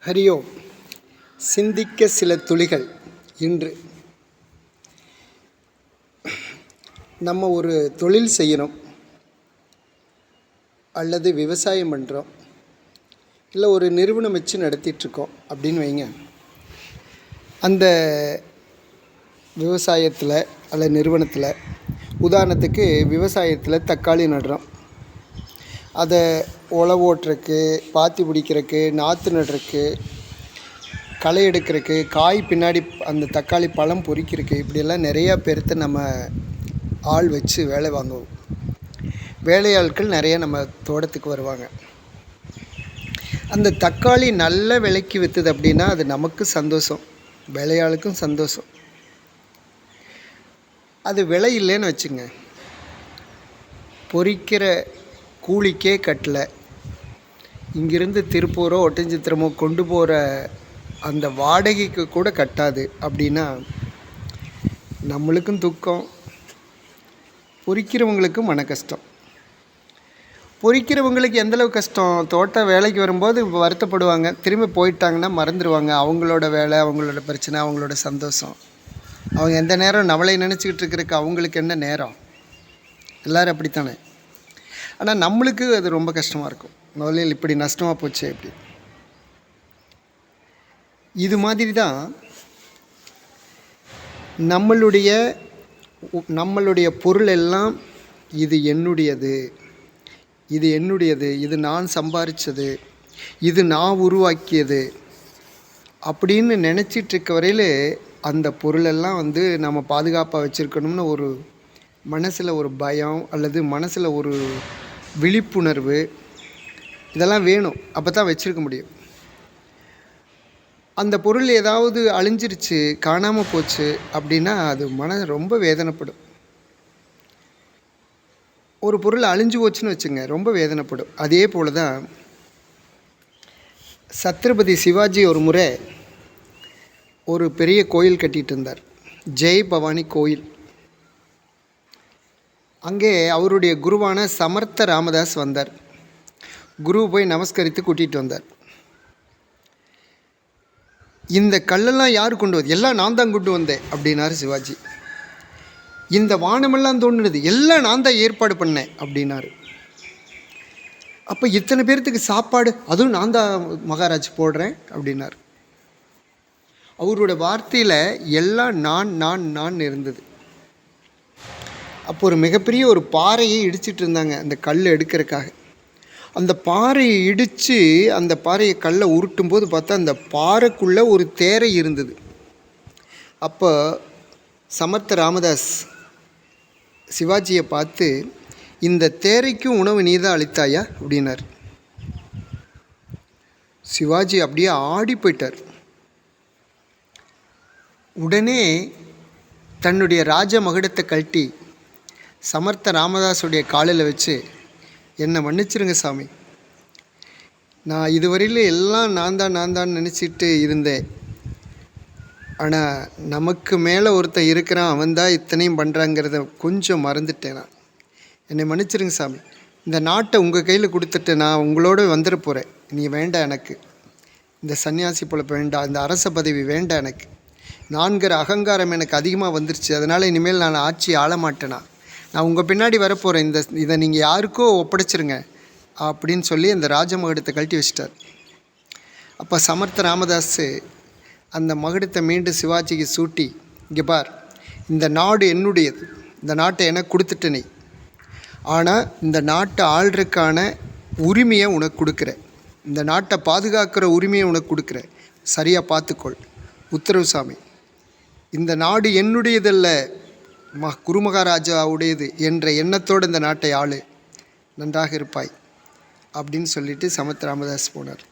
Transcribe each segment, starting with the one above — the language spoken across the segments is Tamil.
ஹரியோ. சிந்திக்க சில துளிகள். இன்று நம்ம ஒரு தொழில் செய்கிறோம், அல்லது விவசாயம் பண்ணுறோம், இல்லை ஒரு நிறுவனம் வச்சு நடத்திட்டுருக்கோம் அப்படின்னு வைங்க. அந்த விவசாயத்தில் அல்ல நிறுவனத்தில், உதாரணத்துக்கு விவசாயத்தில் தக்காளி நடுறோம். அதை உழவு ஓட்டுறக்கு, பாத்தி பிடிக்கிறக்கு, நாற்று நடுறக்கு, களை எடுக்கிறக்கு, காய் பின்னாடி அந்த தக்காளி பழம் பொறிக்கிறக்கு, இப்படியெல்லாம் நிறையா பேர்த்த நம்ம ஆள் வச்சு வேலை வாங்குவோம். வேலையாட்கள் நிறைய நம்ம தோட்டத்துக்கு வருவாங்க. அந்த தக்காளி நல்ல விலைக்கு விற்றுது அப்படின்னா அது நமக்கு சந்தோஷம், வேலையாளுக்கும் சந்தோஷம். அது விலை இல்லைன்னு வச்சுங்க, பொறிக்கிற கூலிக்கே கட்டலை, இங்கிருந்து திருப்பூரோ ஒட்டஞ்சத்திரமோ கொண்டு போகிற அந்த வாடகைக்கு கூட கட்டாது அப்படின்னா நம்மளுக்கும் துக்கம், பொறிக்கிறவங்களுக்கும் மன கஷ்டம். பொறிக்கிறவங்களுக்கு எந்தளவு கஷ்டம், தோட்ட வேலைக்கு வரும்போது வருத்தப்படுவாங்க, திரும்பி போயிட்டாங்கன்னா மறந்துடுவாங்க. அவங்களோட வேலை, அவங்களோட பிரச்சனை, அவங்களோட சந்தோஷம். அவங்க எந்த நேரம் நம்மளை நினச்சிக்கிட்டு இருக்கிறதுக்கு அவங்களுக்கு என்ன நேரம்? எல்லோரும் அப்படித்தானே. ஆனால் நம்மளுக்கு அது ரொம்ப கஷ்டமாக இருக்கும். முதலில் இப்படி நஷ்டமாக போச்சு இப்படி. இது மாதிரி தான் நம்மளுடைய பொருள் எல்லாம் இது என்னுடையது, இது என்னுடையது, இது நான் சம்பாதிச்சது, இது நான் உருவாக்கியது அப்படின்னு நினச்சிட்ருக்க வரையில் அந்த பொருளெல்லாம் நம்ம பாதுகாப்பாக வச்சுருக்கணும்னு ஒரு மனசில் ஒரு பயம் அல்லது மனசில் ஒரு விழிப்புணர்வு இதெல்லாம் வேணும். அப்போ தான் வச்சுருக்க முடியும். அந்த பொருள் ஏதாவது அழிஞ்சிருச்சு, காணாமல் போச்சு அப்படின்னா அது ரொம்ப வேதனைப்படும். ஒரு பொருள் அழிஞ்சு போச்சுன்னு வச்சுங்க, ரொம்ப வேதனைப்படும். அதே போல் தான் சத்ரபதி சிவாஜி ஒரு முறை ஒரு பெரிய கோயில் கட்டிகிட்டு இருந்தார், ஜெய் பவானி கோயில். அங்கே அவருடைய குருவான சமர்த்த ராமதாஸ் வந்தார். குரு போய் நமஸ்கரித்து கூட்டிகிட்டு வந்தார். இந்த கல்லெல்லாம் யார் கொண்டு வந்து? எல்லாம் நான் தான் கொண்டு வந்தேன் அப்படின்னாரு சிவாஜி. இந்த வானமெல்லாம் தோன்றுனது எல்லாம் நான் தான் ஏற்பாடு பண்ணேன் அப்படின்னாரு. அப்போ இத்தனை பேர்த்துக்கு சாப்பாடு அதுவும் நான் தான் மகாராஜ் போடுறேன் அப்படின்னார். அவரோட வார்த்தையில் எல்லாம் நான் நான் நான் இருந்தது. அப்போ ஒரு மிகப்பெரிய ஒரு பாறையை இடிச்சிட்டு இருந்தாங்க அந்த கல் எடுக்கிறதுக்காக. அந்த பாறையை இடித்து அந்த பாறையை கல்லை உருட்டும் போது பார்த்தா அந்த பாறைக்குள்ளே ஒரு தேரை இருந்தது. அப்போ சமர்த்த ராமதாஸ் சிவாஜியை பார்த்து, இந்த தேரைக்கும் உணவு நீ தான் அளித்தாயா அப்படின்னார். சிவாஜி அப்படியே ஆடி போயிட்டார். உடனே தன்னுடைய ராஜ மகுடத்தை கழட்டி சமர்த்த ராமதாஸுடைய காலில் வச்சு, என்னை மன்னிச்சிருங்க சாமி, நான் இதுவரையில் எல்லாம் நான் தான் நினச்சிட்டு இருந்தேன். ஆனால் நமக்கு மேலே ஒருத்தன் இருக்கிறான், அவன் தான் இத்தனையும் பண்ணுறாங்கிறத கொஞ்சம் மறந்துட்டேன். நான் என்னை மன்னிச்சிருங்க சாமி, இந்த நாட்டை உங்கள் கையில் கொடுத்துட்டு நான் உங்களோட வந்துட போகிறேன். நீ வேண்டாம், எனக்கு இந்த சன்னியாசி பொழப்பு வேண்டாம், இந்த அரச பதவி வேண்டாம், எனக்கு நான்கிற அகங்காரம் எனக்கு அதிகமாக வந்துருச்சு. அதனால் இனிமேல் நான் ஆட்சி ஆள மாட்டேனா, நான் உங்கள் பின்னாடி வரப்போகிறேன், இதை நீங்கள் யாருக்கோ ஒப்படைச்சிருங்க அப்படின்னு சொல்லி அந்த ராஜமகுடத்தை கழட்டி வச்சிட்டார். அப்போ சமர்த்த ராமதாஸ் அந்த மகுடத்தை மீண்டும் சிவாஜிக்கு சூட்டி, இங்கே பார், இந்த நாடு என்னுடையது, இந்த நாட்டை எனக்கு கொடுத்துட்டேனே, ஆனால் இந்த நாட்டை ஆள்றதுக்கான உரிமையை உனக்கு கொடுக்குறேன், இந்த நாட்டை பாதுகாக்கிற உரிமையை உனக்கு கொடுக்குறேன், சரியாக பார்த்துக்கொள், உத்தரவு சாமி, இந்த நாடு என்னுடையதல்ல, குருமகாராஜாவுடையது என்ற எண்ணத்தோடு இந்த நாட்டை ஆளு, நன்றாக இருப்பாய் அப்படின்னு சொல்லிட்டு சமர்த்த ராமதாஸ் போனார்.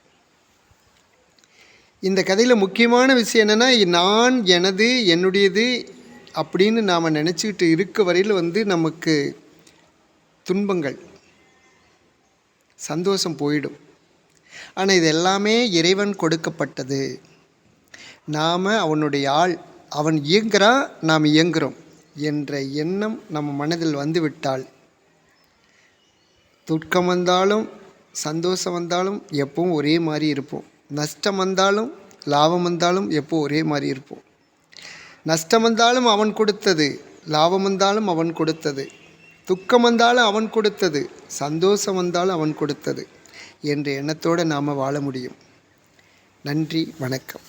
இந்த கதையில் முக்கியமான விஷயம் என்னென்னா, நான் எனது என்னுடையது அப்படின்னு நாம் நினச்சிக்கிட்டு இருக்க வரையில் நமக்கு துன்பங்கள், சந்தோஷம் போயிடும். ஆனால் இது எல்லாமே இறைவன் கொடுக்கப்பட்டது. நாம் அவனுடைய ஆள், அவன் இயங்குறான், நாம் இயங்குகிறோம் என்ற எண்ணம் நம்ம மனதில் வந்துவிட்டால், துக்கம் வந்தாலும் சந்தோஷம் வந்தாலும் எப்பவும் ஒரே மாதிரி இருப்போம். நஷ்டம் வந்தாலும் லாபம் வந்தாலும் எப்போ ஒரே மாதிரி இருப்போம். நஷ்டம் வந்தாலும் அவன் கொடுத்தது, லாபம் வந்தாலும் அவன் கொடுத்தது, துக்கம் வந்தாலும் அவன் கொடுத்தது, சந்தோஷம் வந்தாலும் அவன் கொடுத்தது என்ற எண்ணத்தோடு நாம் வாழ முடியும். நன்றி, வணக்கம்.